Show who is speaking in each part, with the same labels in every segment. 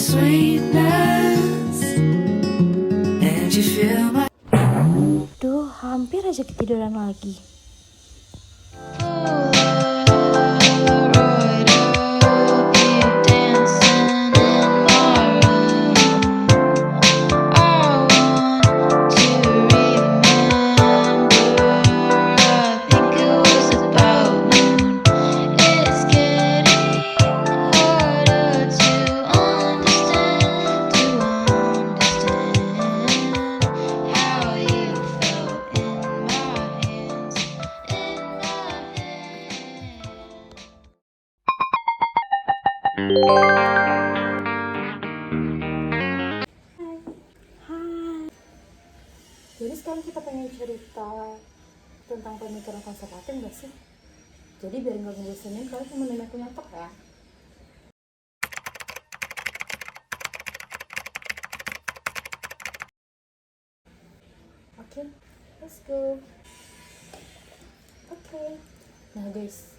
Speaker 1: sweetness, and you feel my.
Speaker 2: Duh, hampir aja ketiduran lagi. Hai. Jadi sekarang kita pengen cerita tentang pemikiran konservatif gak sih? Jadi biar gak ngebosenin, kalian temenin aku nyatok ya. Oke, let's go. Oke. Nah guys,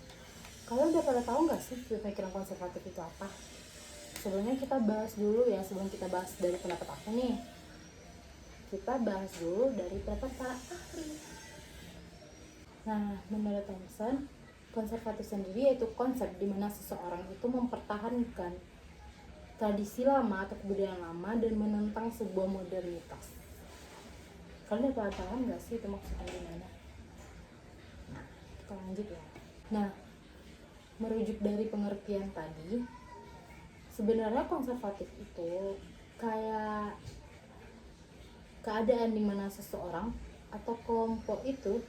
Speaker 2: kalian udah pada tahu gak sih pemikiran konservatif itu apa? Sebelumnya kita bahas dulu ya, sebelum kita bahas dari pendapat aku nih. Kita bahas dulu dari pendapat para ahli. Nah, menurut Thomson, konservatif sendiri yaitu konsep di mana seseorang itu mempertahankan tradisi lama atau kebudayaan lama dan menentang sebuah modernitas. Kalian udah paham nggak sih itu maksudnya gimana? Nah, kita lanjut ya. Nah, merujuk dari pengertian tadi, sebenarnya konservatif itu kayak keadaan di mana seseorang atau kelompok itu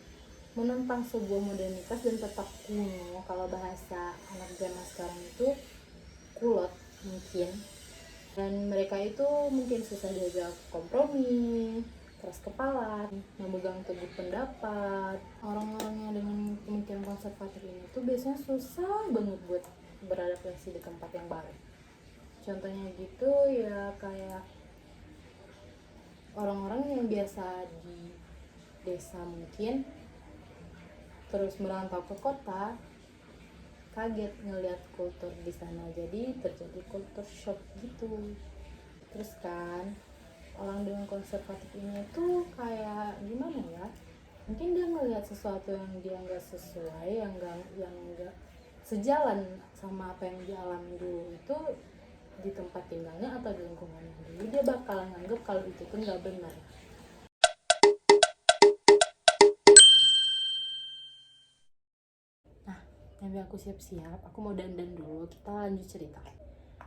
Speaker 2: menentang sebuah modernitas dan tetap kuno. Kalau bahasa anak zaman sekarang itu kulot mungkin, dan mereka itu mungkin susah diajak kompromi, keras kepala, memegang teguh pendapat. Orang-orang yang dengan pemikiran konservatif ini tuh biasanya susah banget buat beradaptasi di tempat yang baru. Contohnya gitu ya, kayak orang-orang yang biasa di desa mungkin terus merantau ke kota, kaget ngelihat kultur di sana, jadi terjadi kultur shock gitu. Terus kan orang dengan konservatif ini tuh kayak gimana ya, mungkin dia ngelihat sesuatu yang dia nggak sesuai, yang nggak sejalan sama apa yang dia alami dulu itu di tempat tinggalnya atau di lingkungannya dulu, dia bakal nganggep kalau itu tuh nggak benar. Tapi aku siap-siap, aku mau dandan dulu, kita lanjut cerita.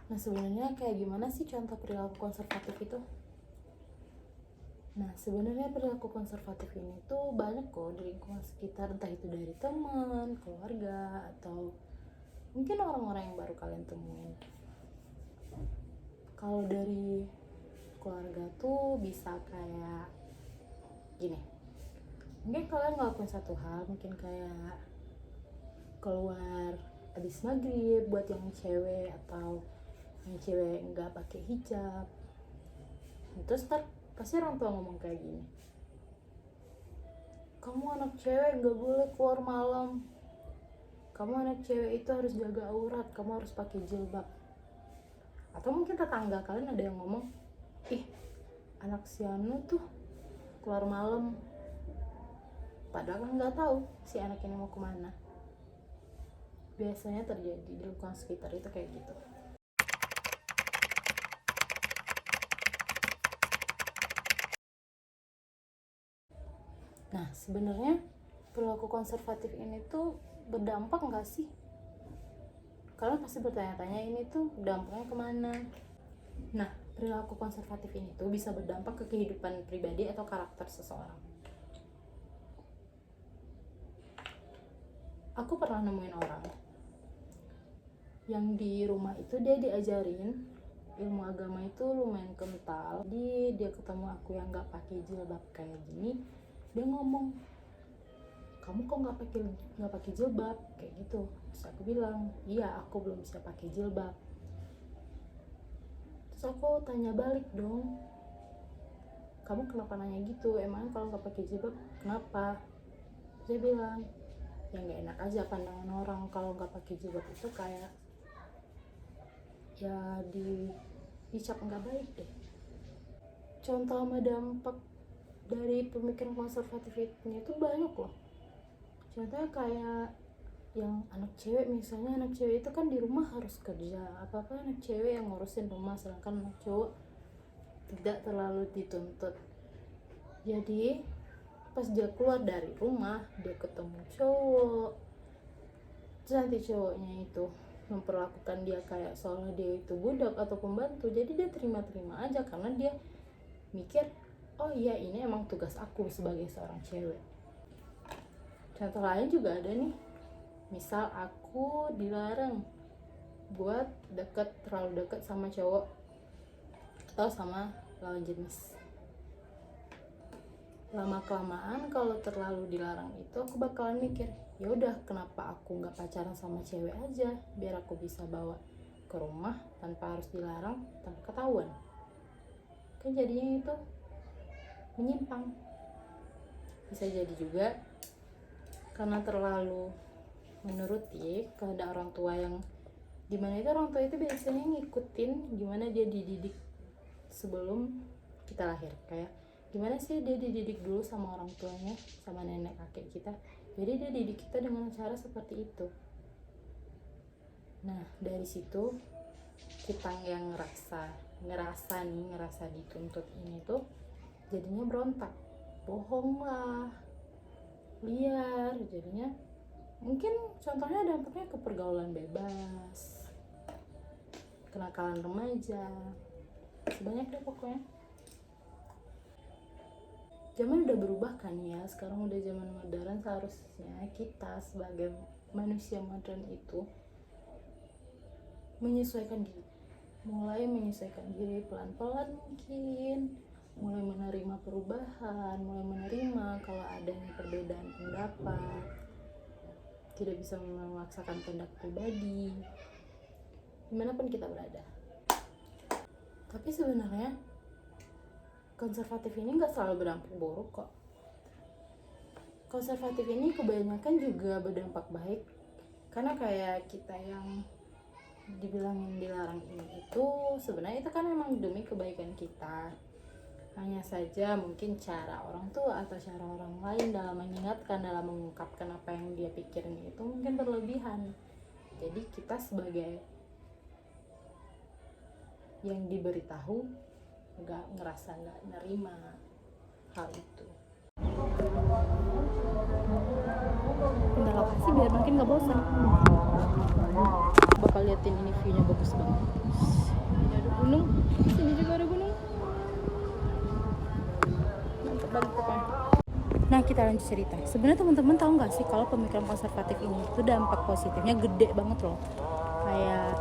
Speaker 2: Nah sebenarnya kayak gimana sih contoh perilaku konservatif itu? Nah sebenarnya perilaku konservatif ini tuh banyak kok di lingkungan sekitar, entah itu dari teman, keluarga, atau mungkin orang-orang yang baru kalian temuin. Kalau dari keluarga tuh bisa kayak gini, mungkin kalian ngelakuin satu hal, mungkin kayak keluar habis maghrib buat yang cewek, atau yang cewek nggak pakai hijab. Terus pasti orang tua ngomong kayak gini, kamu anak cewek nggak boleh keluar malam, kamu anak cewek itu harus jaga aurat, kamu harus pakai jilbab. Atau mungkin tetangga kalian ada yang ngomong, ih anak si Anu tuh keluar malam, padahal kan nggak tahu si anak ini mau kemana. Biasanya terjadi di lingkungan sekitar itu kayak gitu. Nah sebenarnya perilaku konservatif ini tuh berdampak nggak sih? Kalian pasti bertanya-tanya, ini tuh dampaknya kemana? Nah perilaku konservatif ini tuh bisa berdampak ke kehidupan pribadi atau karakter seseorang. Aku pernah nemuin orang yang di rumah itu dia diajarin ilmu agama itu lumayan kental. Dia ketemu aku yang nggak pakai jilbab kayak gini, dia ngomong, kamu kok nggak pakai jilbab kayak gitu. Terus aku bilang, iya aku belum bisa pakai jilbab. Terus aku tanya balik dong, kamu kenapa nanya gitu, emang kalau nggak pakai jilbab kenapa? Dia bilang, ya nggak enak aja pandangan orang kalau nggak pakai jilbab itu kayak ya dicap nggak baik deh. Contoh sama dampak dari pemikiran konservatif ini itu banyak loh. Contohnya kayak yang anak cewek, misalnya anak cewek itu kan di rumah harus kerja, apa-apa anak cewek yang ngurusin rumah, sedangkan anak cowok tidak terlalu dituntut. Jadi pas dia keluar dari rumah, dia ketemu cowok, terus nanti cowoknya itu memperlakukan dia kayak seolah dia itu budak atau pembantu, jadi dia terima-terima aja karena dia mikir, oh iya ini emang tugas aku sebagai seorang cewek. Contoh lain juga ada nih, misal aku dilarang buat terlalu deket sama cowok atau sama lawan jenis. Lama kelamaan kalau terlalu dilarang itu aku bakalan mikir, ya udah kenapa aku nggak pacaran sama cewek aja, biar aku bisa bawa ke rumah tanpa harus dilarang, tanpa ketahuan. Kan jadinya itu menyimpang. Bisa jadi juga karena terlalu menuruti kehendak orang tua, yang dimana itu orang tua itu biasanya ngikutin gimana dia dididik sebelum kita lahir. Kayak gimana sih dia dididik dulu sama orang tuanya, sama nenek kakek kita, jadi dia didik kita dengan cara seperti itu. Nah dari situ kita yang ngerasa dituntut ini tuh jadinya berontak, bohong lah, liar. Jadinya mungkin contohnya dampaknya ke pergaulan bebas, kenakalan remaja, sebanyak deh pokoknya. Zaman udah berubah kan ya, sekarang udah zaman modern. Seharusnya kita sebagai manusia modern itu mulai menyesuaikan diri pelan-pelan, mungkin mulai menerima perubahan, mulai menerima kalau adanya perbedaan pendapat, tidak bisa memaksakan kehendak pribadi dimanapun kita berada. Tapi sebenarnya konservatif ini nggak selalu berdampak buruk kok. Konservatif ini kebanyakan juga berdampak baik, karena kayak kita yang dibilangin dilarang ini itu sebenarnya itu kan emang demi kebaikan kita. Hanya saja mungkin cara orang tua atau cara orang lain dalam mengingatkan, dalam mengungkapkan apa yang dia pikirin itu mungkin berlebihan. Jadi kita sebagai yang diberitahu ngerasa nggak nerima hal itu. Pindah lokasi biar makin nggak bosan. Bakal liatin ini, view-nya bagus banget. Ini ada gunung, sini juga ada gunung. Mantap banget pokoknya. Nah kita lanjut cerita. Sebenarnya teman-teman tahu nggak sih kalau pemikiran konservatif ini itu dampak positifnya gede banget loh. Kayak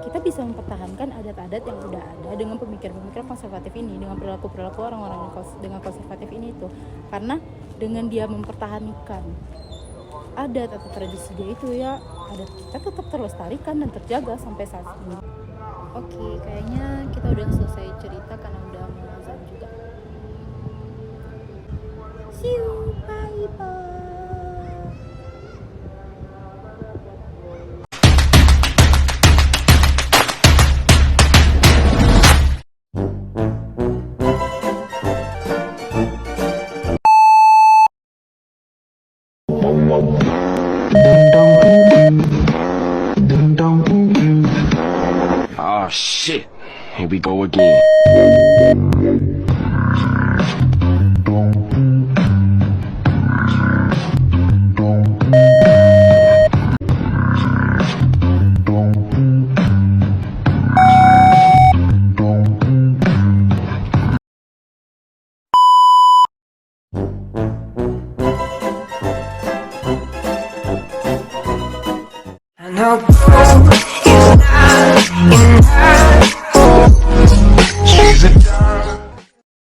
Speaker 2: kita bisa mempertahankan adat-adat yang udah ada dengan pemikiran-pemikiran konservatif ini, dengan perilaku-perilaku orang-orang dengan konservatif ini itu. Karena dengan dia mempertahankan adat atau tradisi dia itu, ya adat kita tetap terlestarikan dan terjaga sampai saat ini. Oke, kayaknya kita udah selesai cerita karena udah mau azan juga. See you, bye-bye.
Speaker 3: Oh shit, here we go again.
Speaker 1: I know